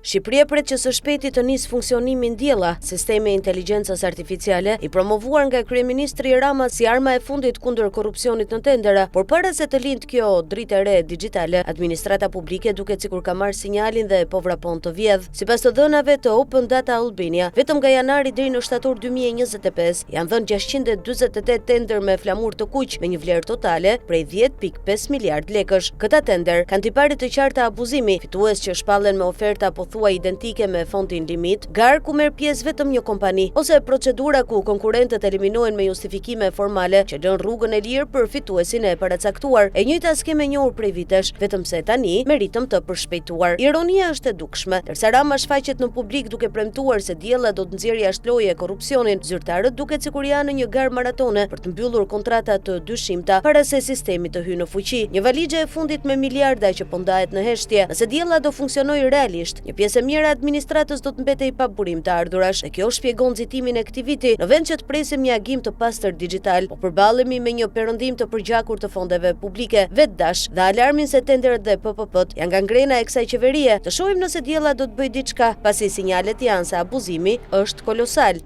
Shqipëria pret që së shpejti të nisë funksionimin diella, sistemi i inteligjencës artificiale, i promovuar nga kryeministri Rama si arma e fundit kundër korrupsionit në tendera, por para se të lindë kjo dritë e re digjitale, administrata publike duket sikur ka marrë sinjalin dhe po vrapon të vjedh. Sipas të dhënave të Open Data Albania, vetëm nga janari deri në shtator 2025 janë dhënë 648 tender me flamur të kuq me një vlerë totale prej 10.5 miliard lekësh. Këta tender kanë tiparet të qarta abuzimi, fitues që shpallen me oferta pothuaj identike me fontin limit, garë ku merr pjesë vetëm një kompani, ose procedura ku konkurrentët eliminohen me justifikime formale që lën rrugën e lirë për fituesin e paracaktuar. E njëjta skemë e njohur prej vitesh, vetëm se tani me ritëm të përshpejtuar. Ironia është e dukshme, ndërsa Rama shfaqet në publik duke premtuar se diella do të nxjerrë jashtë loje korrupsionin, zyrtarët duket sikur janë në një garë maratone për të mbyllur kontrata të dyshimta para se sistemi të hyjë në fuqi. Një valixhe e fundit me miliarda që po ndahet në heshtje. Nëse diella do funksionojë realisht, një pjesë e mirë e administratës do të mbetej pa burim të ardhurash, dhe kjo shpjegon nxitimin e këtij viti. Në vend që të presim një agim të pastër digital, po përballemi me një perëndim të përgjakur të fondeve publike, vetdash dhe alarmin se tenderet dhe PPP-t janë gangrena e kësaj qeverie. Të shohim nëse diella do të bëjë diçka, pasi sinjalet janë se abuzimi është kolosal.